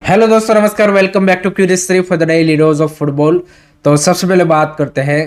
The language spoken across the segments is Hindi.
हेलो दोस्तों, नमस्कार। Welcome back to Curious three for the daily dose of football. तो सबसे पहले बात करते हैं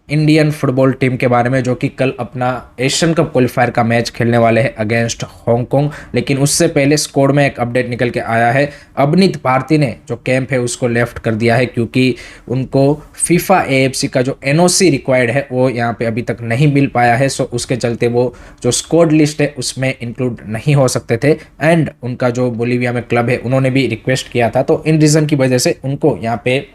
इंडियन फुटबॉल टीम के बारे में, जो कि कल अपना एशियन कप क्वालिफायर का मैच खेलने वाले हैं अगेंस्ट हांगकांग। लेकिन उससे पहले स्क्वाड में एक अपडेट निकल के आया है। अवनीत भारती ने जो कैंप है उसको लेफ्ट कर दिया है, क्योंकि उनको फीफा एएफसी का जो एनओसी रिक्वायर्ड है वो यहाँ पे अभी तक नहीं मिल पाया है। सो उसके चलते वो जो स्क्वाड लिस्ट है उसमें इंक्लूड नहीं हो सकते थे। एंड उनका जो बोलीविया में क्लब है उन्होंने भी रिक्वेस्ट किया था, तो इन रीज़न की वजह से उनको यहाँ पे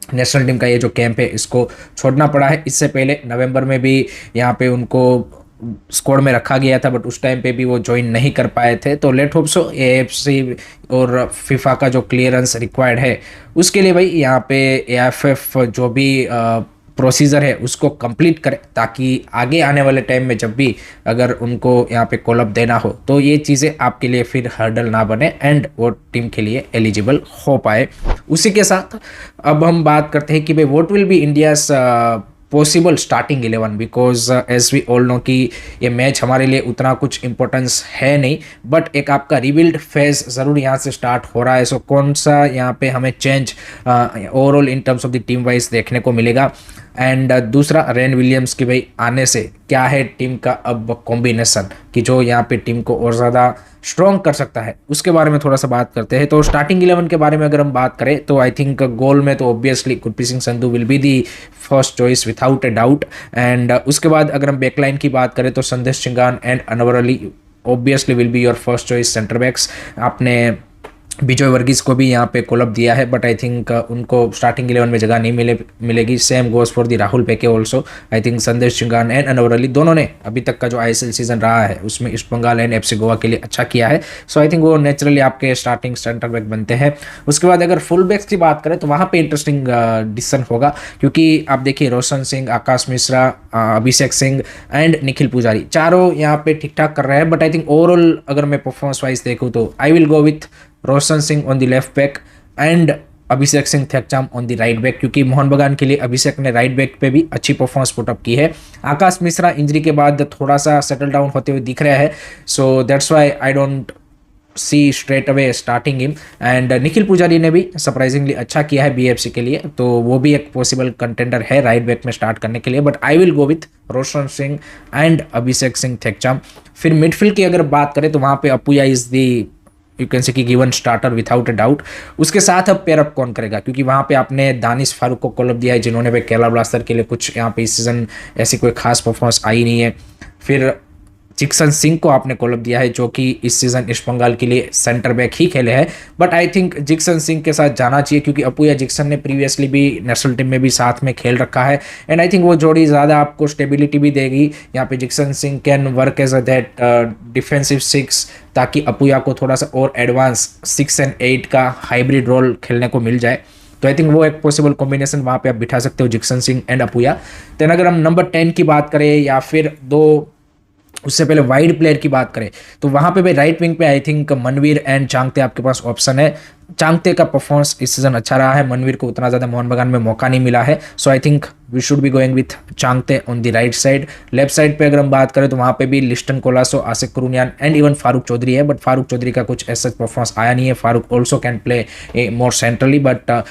नेशनल टीम का ये जो कैंप है इसको छोड़ना पड़ा है। इससे पहले नवंबर में भी यहाँ पे उनको स्क्वाड में रखा गया था, बट उस टाइम पे भी वो ज्वाइन नहीं कर पाए थे। तो लेट होप सो एएफसी और फीफा का जो क्लियरेंस रिक्वायर्ड है उसके लिए भाई यहाँ पे एएफएफ जो भी प्रोसीजर है उसको कंप्लीट करें, ताकि आगे आने वाले टाइम में जब भी अगर उनको यहाँ पे कॉल अप देना हो तो ये चीज़ें आपके लिए फिर हर्डल ना बने एंड वो टीम के लिए एलिजिबल हो पाए। उसी के साथ अब हम बात करते हैं कि भाई what will be India's possible starting 11, because as we all know कि ये मैच हमारे लिए उतना कुछ इंपॉर्टेंस है नहीं, बट एक आपका रिबिल्ड फेज ज़रूर यहाँ से स्टार्ट हो रहा है। सो कौन सा यहाँ पे हमें change overall in terms of the team wise देखने को मिलेगा। एंड दूसरा रेन विलियम्स की भाई आने से क्या है टीम का अब कॉम्बिनेशन कि जो यहाँ पे टीम को और ज़्यादा स्ट्रॉन्ग कर सकता है, उसके बारे में थोड़ा सा बात करते हैं। तो स्टार्टिंग 11 के बारे में अगर हम बात करें तो आई थिंक गोल में तो obviously Gurpreet Singh Sandhu will be the first choice without a doubt. And उसके बाद अगर हम बैकलाइन की बात करें तो Sandesh Jhingan and Anwar Ali obviously will be your first choice centre backs. आपने विजय वर्गीस को भी यहाँ पे कॉलअप दिया है, बट आई थिंक उनको स्टार्टिंग 11 में जगह नहीं मिलेगी। Same goes for the Rahul पेके ऑल्सो। आई थिंक संदेश चिंगान एंड अनवर अली दोनों ने अभी तक का जो आईएसएल सीजन रहा है उसमें East Bengal and FC Goa के लिए अच्छा किया है। सो आई थिंक वो नेचुरली आपके स्टार्टिंग सेंटर बैक बनते हैं। उसके बाद अगर फुल बैक्स की बात करें तो वहाँ पे इंटरेस्टिंग डिसीजन होगा, क्योंकि आप देखिए रोशन सिंह, आकाश मिश्रा, अभिषेक सिंह एंड निखिल पुजारी चारों यहाँ पे ठीक ठाक कर रहे हैं। बट आई थिंक ओवरऑल अगर मैं परफॉर्मेंस वाइज देखूँ तो I will go with Roshan Singh on the left back and Abhishek Singh Thekcham on the right back, क्योंकि मोहन बगान के लिए अभिषेक ने राइट बैक पे भी अच्छी परफॉर्मेंस पुटअप की है। आकाश मिश्रा इंजरी के बाद थोड़ा सा सेटल डाउन होते हुए दिख रहा है, so that's why I don't see straight away starting him. And Nikhil पुजारी ने भी सरप्राइजिंगली अच्छा किया है बीएफसी के लिए, तो वो भी एक पॉसिबल कंटेंडर है राइट बैक में स्टार्ट करने के लिए। But I will go with Roshan Singh and Abhishek Singh Thekcham. फिर मिडफील्ड की अगर बात करें तो वहाँ पे Apuia is the you can say कि given starter without a doubt. उसके साथ अब पेयरअप कौन करेगा, क्योंकि वहाँ पे आपने दानिश फारूक को कॉलअप दिया है, जिन्होंने भाई केरला ब्लास्टर के लिए कुछ यहाँ पे इस सीजन ऐसी कोई खास परफॉर्मेंस आई नहीं है। फिर जिक्सन सिंह को आपने कॉलअप दिया है, जो कि इस सीजन ईस्ट बंगाल के लिए सेंटर बैक ही खेले हैं। But I think Jeakson Singh के साथ जाना चाहिए, क्योंकि अपुया जिक्सन ने प्रीवियसली भी नेशनल टीम में भी साथ में खेल रखा है। एंड आई थिंक वो जोड़ी ज़्यादा आपको स्टेबिलिटी भी देगी। यहाँ पे Jeakson Singh can work as a that defensive 6, ताकि अपुया को थोड़ा सा और एडवांस 6 and 8 का हाइब्रिड रोल खेलने को मिल जाए। तो आई थिंक वो एक पॉसिबल कॉम्बिनेशन वहाँ पे आप बिठा सकते हो, जिक्सन सिंह एंड अपुया। देन अगर हम नंबर 10 की बात करें या फिर उससे पहले वाइड प्लेयर की बात करें तो वहाँ पे भाई राइट विंग पे I think Manveer and Chhangte आपके पास ऑप्शन है। चांगते का परफॉर्मेंस इस सीजन अच्छा रहा है, मनवीर को उतना ज़्यादा मोहन बगान में मौका नहीं मिला है। So I think we should be going with Changte on the right side. Left side पे अगर हम बात करें तो वहाँ पे भी लिस्टन कोलासो, आसिक कुरुनियान एंड इवन फारूक चौधरी है, बट फारूक चौधरी का कुछ ऐसा परफॉर्मेंस आया नहीं है। Farooq also can play more centrally, but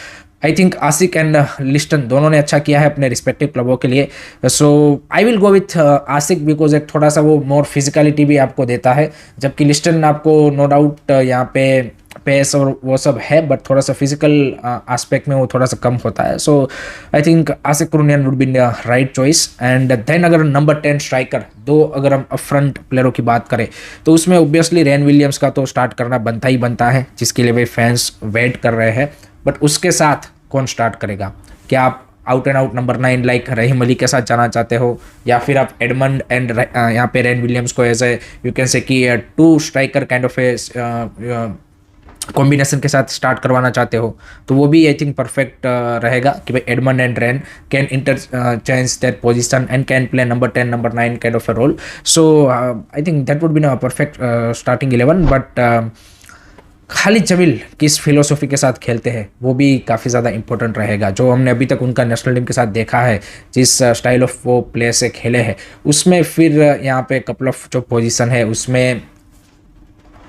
I think Asik and Liston दोनों ने अच्छा किया है अपने रिस्पेक्टिव क्लबों के लिए। So I will go with Asik, because एक थोड़ा सा वो मोर फिजिकलिटी भी आपको देता है, जबकि लिस्टन आपको नो डाउट यहाँ पे पेस और वो सब है, बट थोड़ा सा फिजिकल एस्पेक्ट में वो थोड़ा सा कम होता है। So I think Asik Kuruniyan would be the right choice. And then अगर नंबर 10 स्ट्राइकर दो अगर हम फ्रंट प्लेयरों की बात करें तो उसमें ऑब्वियसली रेन विलियम्स का तो स्टार्ट करना बनता ही बनता है, जिसके लिए भाई फैंस वेट कर रहे हैं। बट उसके साथ कौन स्टार्ट करेगा? क्या आप out and out number 9 like Rahim Ali के साथ जाना चाहते हो, या फिर आप एडमंड एंड यहाँ पे रेन विलियम्स को as a you can say कि 2 striker kind of a combination के साथ स्टार्ट करवाना चाहते हो? तो वो भी आई थिंक परफेक्ट रहेगा कि भाई Edmund and Ryan can interchange that position and can play number 10 number 9 kind of a role. So I think that would be a perfect starting 11। But Khalid Jamil किस फिलोसॉफी के साथ खेलते हैं वो भी काफ़ी ज़्यादा इंपॉर्टेंट रहेगा। जो हमने अभी तक उनका नेशनल टीम के साथ देखा है, जिस स्टाइल ऑफ वो प्ले से खेले हैं, उसमें फिर यहाँ पे कपल ऑफ जो पोजीशन है उसमें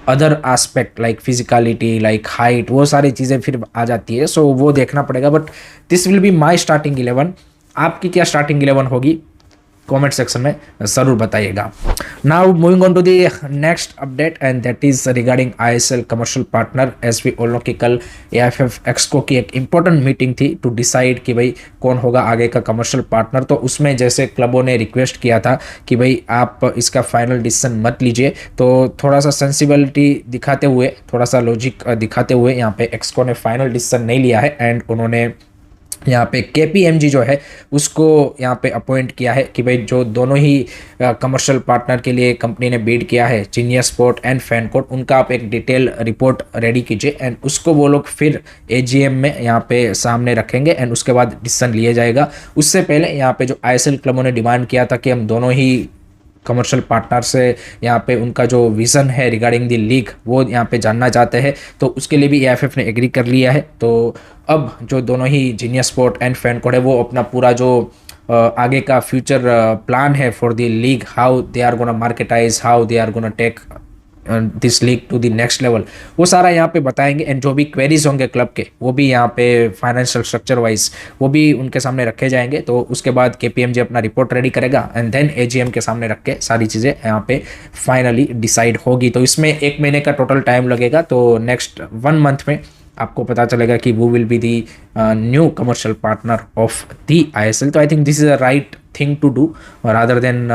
other aspect like physicality, like height, वो सारी चीज़ें फिर आ जाती है, सो वो देखना पड़ेगा। But this will be my starting 11। आपकी क्या स्टार्टिंग 11 होगी कमेंट सेक्शन में ज़रूर बताइएगा। Now moving on to the next update and that is regarding ISL commercial partner. As we all know कि कल एएफएफ एक्सको की एक इंपॉर्टेंट मीटिंग थी टू डिसाइड कि भाई कौन होगा आगे का कमर्शियल पार्टनर। तो उसमें जैसे क्लबों ने रिक्वेस्ट किया था कि भाई आप इसका फाइनल डिसीजन मत लीजिए, तो थोड़ा सा सेंसिबिलिटी दिखाते हुए, थोड़ा सा लॉजिक दिखाते हुए यहाँ पे एक्सको ने फाइनल डिसीजन नहीं लिया है एंड उन्होंने यहाँ पे केपीएमजी जो है उसको यहाँ पे अपॉइंट किया है कि भाई जो दोनों ही कमर्शियल पार्टनर के लिए कंपनी ने बीड किया है, जीनियस स्पोर्ट एंड फैनकोर्ट, उनका आप एक डिटेल रिपोर्ट रेडी कीजिए एंड उसको वो लोग फिर एजीएम में यहाँ पे सामने रखेंगे एंड उसके बाद डिसीजन लिया जाएगा। उससे पहले यहाँ पे जो आईएसएल क्लबों ने डिमांड किया था कि हम दोनों ही कमर्शियल पार्टनर से यहाँ पे उनका जो विज़न है रिगार्डिंग द लीग वो यहाँ पे जानना चाहते हैं, तो उसके लिए भी एएफएफ ने एग्री कर लिया है। तो अब जो दोनों ही जीनियस स्पोर्ट एंड फैनकोड है वो अपना पूरा जो आगे का फ्यूचर प्लान है for the league, how they are gonna marketise, how they are gonna take this league to the next level, वो सारा यहाँ पे बताएंगे एंड जो भी क्वेरीज होंगे क्लब के वो भी यहाँ पे फाइनेंशियल स्ट्रक्चर वाइज वो भी उनके सामने रखे जाएंगे। तो उसके बाद केपीएमजी अपना रिपोर्ट रेडी करेगा एंड देन एजीएम के सामने रख के सारी चीज़ें यहाँ पे फाइनली डिसाइड होगी। तो इसमें 1 महीने का टोटल टाइम लगेगा, तो नेक्स्ट 1 मंथ में आपको पता चलेगा कि वो will be the new commercial partner of the ISL. तो I think this is a right thing to do rather than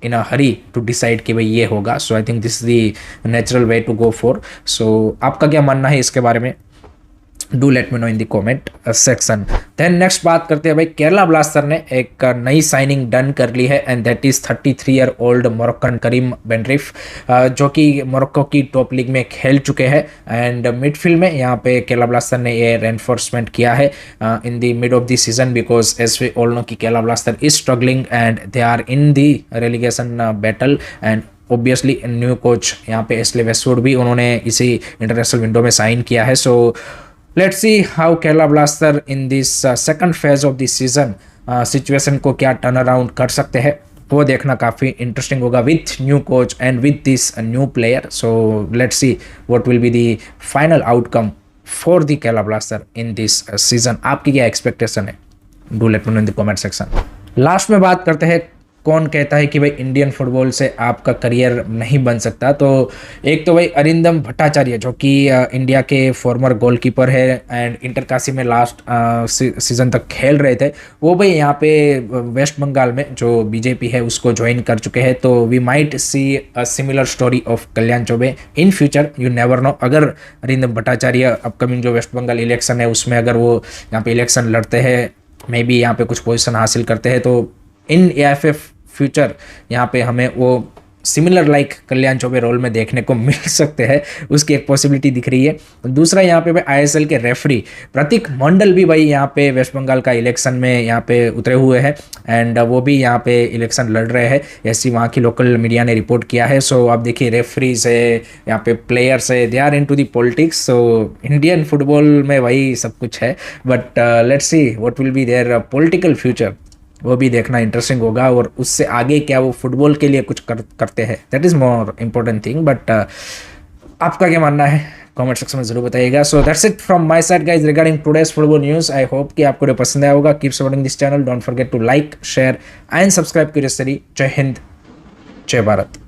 in a hurry to decide कि भाई ये होगा। So I think this is the natural way to go for. सो आपका क्या मानना है इसके बारे में, do let me know in the comment section. Then next बात करते हैं भाई, केरला ब्लास्टर ने एक नई साइनिंग डन कर ली है and that is 33 year old Moroccan Karim Benrif, जो कि मोरक्को की टॉप लीग में खेल चुके हैं एंड मिडफील्ड में यहाँ पे केरला ब्लास्टर ने ये रेनफोर्समेंट किया है in the mid of the season, because as we all know कि Kerala Blaster is struggling and they are in the relegation battle and obviously new coach यहाँ पे एस्ले वेस्टवुड भी उन्होंने इसी इंटरनेशनल विंडो में साइन किया है। So let's see how Kerala blaster in this second phase of this season situation को क्या टर्न अराउंड कर सकते हैं, वो देखना काफ़ी इंटरेस्टिंग होगा with new coach and with this new player. So let's see what will be the final outcome for the Kerala blaster in this season. आपकी क्या एक्सपेक्टेशन है, do let me know in the comment section. Last में बात करते हैं कौन कहता है कि भाई इंडियन फुटबॉल से आपका करियर नहीं बन सकता। तो एक तो भाई अरिंदम भट्टाचार्य जो कि इंडिया के फॉर्मर गोलकीपर है एंड इंटरकाशी में लास्ट सीजन तक खेल रहे थे, वो भाई यहाँ पे वेस्ट बंगाल में जो बीजेपी है उसको ज्वाइन कर चुके हैं। तो we might see a similar story of Kalyan Chaubey in future, you never know. अगर अरिंदम भट्टाचार्य अपकमिंग जो वेस्ट बंगाल इलेक्शन है उसमें अगर वो यहाँ पे इलेक्शन लड़ते हैं, मे बी यहाँ पे कुछ पोजीशन हासिल करते हैं, तो इन एएफएफ फ्यूचर यहाँ पे हमें वो सिमिलर लाइक कल्याण चौबे रोल में देखने को मिल सकते हैं, उसकी एक पॉसिबिलिटी दिख रही है। दूसरा यहाँ पे भाई आईएसएल के रेफरी प्रतीक मंडल भी भाई यहाँ पे वेस्ट बंगाल का इलेक्शन में यहाँ पे उतरे हुए हैं एंड वो भी यहाँ पे इलेक्शन लड़ रहे हैं, ऐसी वहाँ की लोकल मीडिया ने रिपोर्ट किया है। सो आप देखिए रेफरीज है, यहाँ पे प्लेयर्स है, they are into the politics. So Indian football में वही सब कुछ है, but let's see what will be their political future, वो भी देखना इंटरेस्टिंग होगा और उससे आगे क्या वो फुटबॉल के लिए कुछ करते हैं, that is more important thing. But आपका क्या मानना है कमेंट सेक्शन में जरूर बताइएगा। So that's it from my side guys regarding today's football news. I hope कि आपको पसंद आया होगा। Keep supporting this channel, don't forget to like share and subscribe Curious Study. जय हिंद, जय भारत।